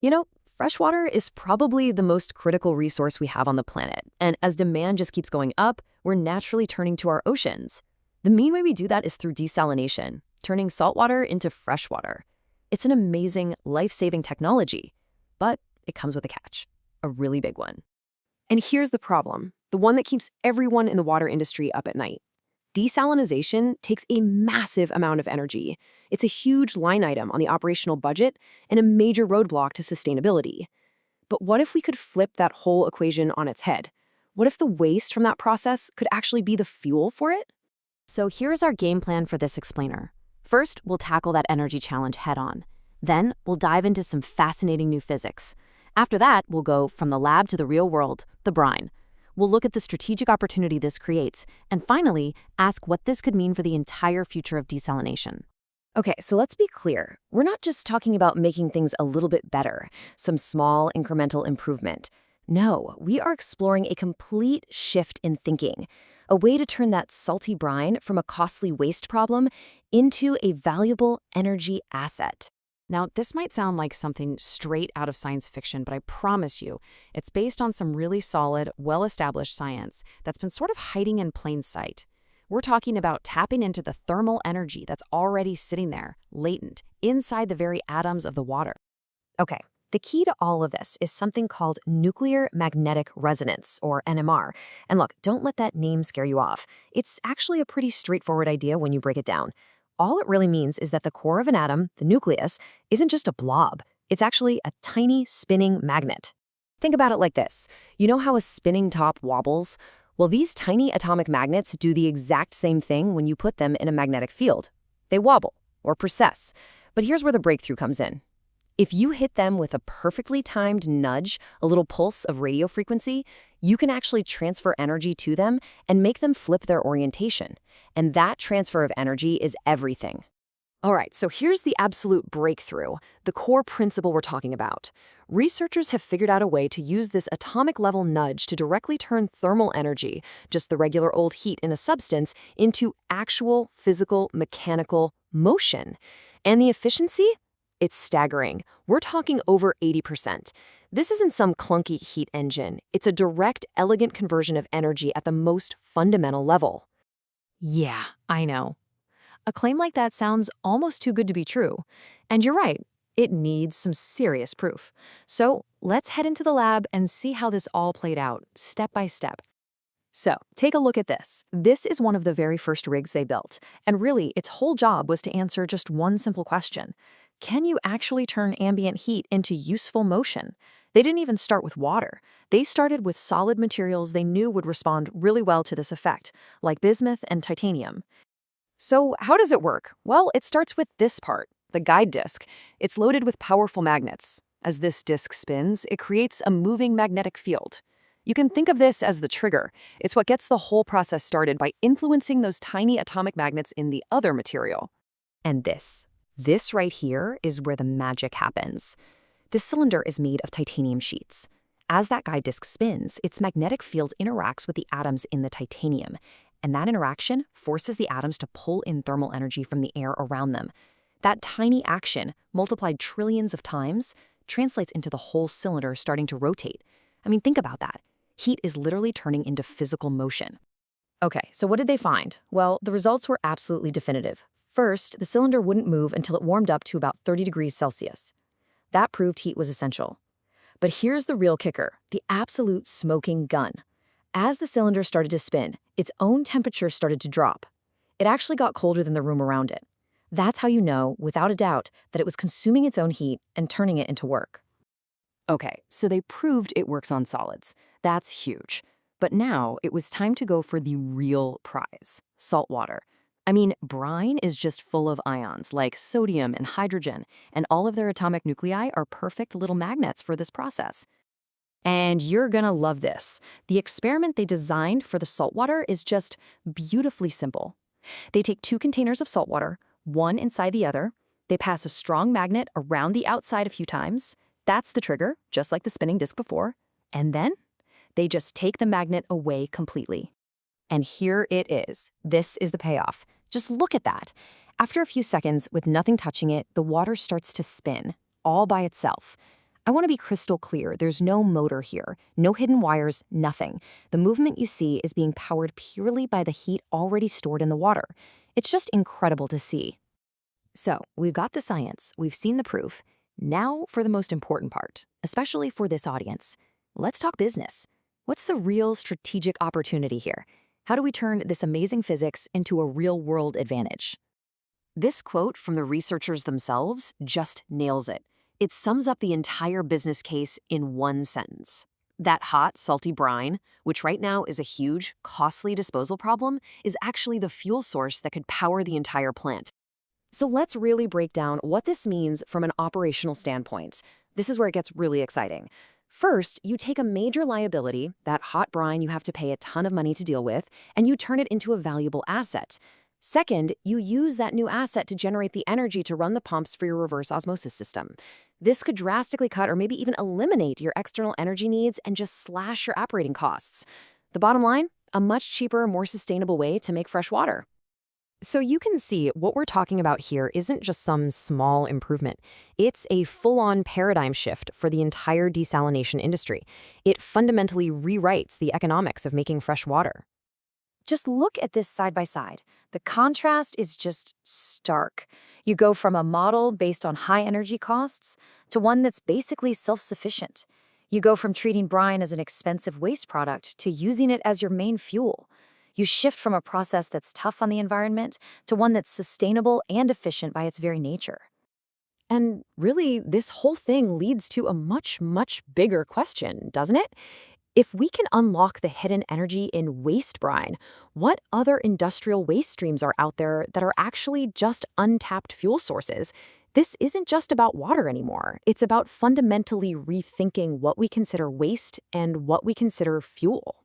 You know, fresh water is probably the most critical resource we have on the planet, and as demand just keeps going up, we're naturally turning to our oceans. The main way we do that is through desalination, turning salt water into fresh water. It's an amazing, life-saving technology, but it comes with a catch, a really big one. And here's the problem, the one that keeps everyone in the water industry up at night. Desalination takes a massive amount of energy. It's a huge line item on the operational budget and a major roadblock to sustainability. But what if we could flip that whole equation on its head? What if the waste from that process could actually be the fuel for it? So here's our game plan for this explainer. First, we'll tackle that energy challenge head-on. Then, we'll dive into some fascinating new physics. After that, we'll go from the lab to the real world, the brine. We'll look at the strategic opportunity this creates, and finally, ask what this could mean for the entire future of desalination. Okay, so let's be clear. We're not just talking about making things a little bit better, some small incremental improvement. No, we are exploring a complete shift in thinking, a way to turn that salty brine from a costly waste problem into a valuable energy asset. Now, this might sound like something straight out of science fiction, but I promise you, it's based on some really solid, well-established science that's been sort of hiding in plain sight. We're talking about tapping into the thermal energy that's already sitting there, latent, inside the very atoms of the water. Okay, the key to all of this is something called nuclear magnetic resonance, or NMR. And look, don't let that name scare you off. It's actually a pretty straightforward idea when you break it down. All it really means is that the core of an atom, the nucleus, isn't just a blob. It's actually a tiny spinning magnet. Think about it like this. You know how a spinning top wobbles? Well, these tiny atomic magnets do the exact same thing when you put them in a magnetic field. They wobble, or precess. But here's where the breakthrough comes in. If you hit them with a perfectly timed nudge, a little pulse of radio frequency, you can actually transfer energy to them and make them flip their orientation. And that transfer of energy is everything. All right, so here's the absolute breakthrough, the core principle we're talking about. Researchers have figured out a way to use this atomic-level nudge to directly turn thermal energy, just the regular old heat in a substance, into actual physical, mechanical motion. And the efficiency? It's staggering. We're talking over 80%. This isn't some clunky heat engine. It's a direct, elegant conversion of energy at the most fundamental level. Yeah, I know. A claim like that sounds almost too good to be true. And you're right, it needs some serious proof. So let's head into the lab and see how this all played out, step by step. So, take a look at this. This is one of the very first rigs they built, and really, its whole job was to answer just one simple question. Can you actually turn ambient heat into useful motion? They didn't even start with water. They started with solid materials they knew would respond really well to this effect, like bismuth and titanium. So, how does it work? Well, it starts with this part, the guide disc. It's loaded with powerful magnets. As this disc spins, it creates a moving magnetic field. You can think of this as the trigger. It's what gets the whole process started by influencing those tiny atomic magnets in the other material. And this right here is where the magic happens. This cylinder is made of titanium sheets. As that guide disc spins, its magnetic field interacts with the atoms in the titanium, and that interaction forces the atoms to pull in thermal energy from the air around them. That tiny action, multiplied trillions of times, translates into the whole cylinder starting to rotate. I mean, think about that. Heat is literally turning into physical motion. Okay, so what did they find? Well, the results were absolutely definitive. First, the cylinder wouldn't move until it warmed up to about 30 degrees Celsius. That proved heat was essential. But here's the real kicker, the absolute smoking gun. As the cylinder started to spin, its own temperature started to drop. It actually got colder than the room around it. That's how you know, without a doubt, that it was consuming its own heat and turning it into work. Okay, so they proved it works on solids. That's huge. But now it was time to go for the real prize, salt water. I mean, brine is just full of ions like sodium and hydrogen, and all of their atomic nuclei are perfect little magnets for this process. And you're gonna love this. The experiment they designed for the saltwater is just beautifully simple. They take 2 containers of saltwater, one inside the other. They pass a strong magnet around the outside a few times. That's the trigger, just like the spinning disc before. And then they just take the magnet away completely. And here it is. This is the payoff. Just look at that. After a few seconds, with nothing touching it, the water starts to spin, all by itself. I want to be crystal clear. There's no motor here, no hidden wires, nothing. The movement you see is being powered purely by the heat already stored in the water. It's just incredible to see. So, we've got the science, we've seen the proof. Now for the most important part, especially for this audience. Let's talk business. What's the real strategic opportunity here? How do we turn this amazing physics into a real-world advantage? This quote from the researchers themselves just nails it. It sums up the entire business case in one sentence. That hot, salty brine, which right now is a huge, costly disposal problem, is actually the fuel source that could power the entire plant. So let's really break down what this means from an operational standpoint. This is where it gets really exciting. First, you take a major liability, that hot brine you have to pay a ton of money to deal with, and you turn it into a valuable asset. Second, you use that new asset to generate the energy to run the pumps for your reverse osmosis system. This could drastically cut or maybe even eliminate your external energy needs and just slash your operating costs. The bottom line, a much cheaper, more sustainable way to make fresh water. So you can see what we're talking about here isn't just some small improvement. It's a full-on paradigm shift for the entire desalination industry. It fundamentally rewrites the economics of making fresh water. Just look at this side by side. The contrast is just stark. You go from a model based on high energy costs to one that's basically self-sufficient. You go from treating brine as an expensive waste product to using it as your main fuel. You shift from a process that's tough on the environment to one that's sustainable and efficient by its very nature. And really, this whole thing leads to a much, much bigger question, doesn't it? If we can unlock the hidden energy in waste brine, what other industrial waste streams are out there that are actually just untapped fuel sources? This isn't just about water anymore. It's about fundamentally rethinking what we consider waste and what we consider fuel.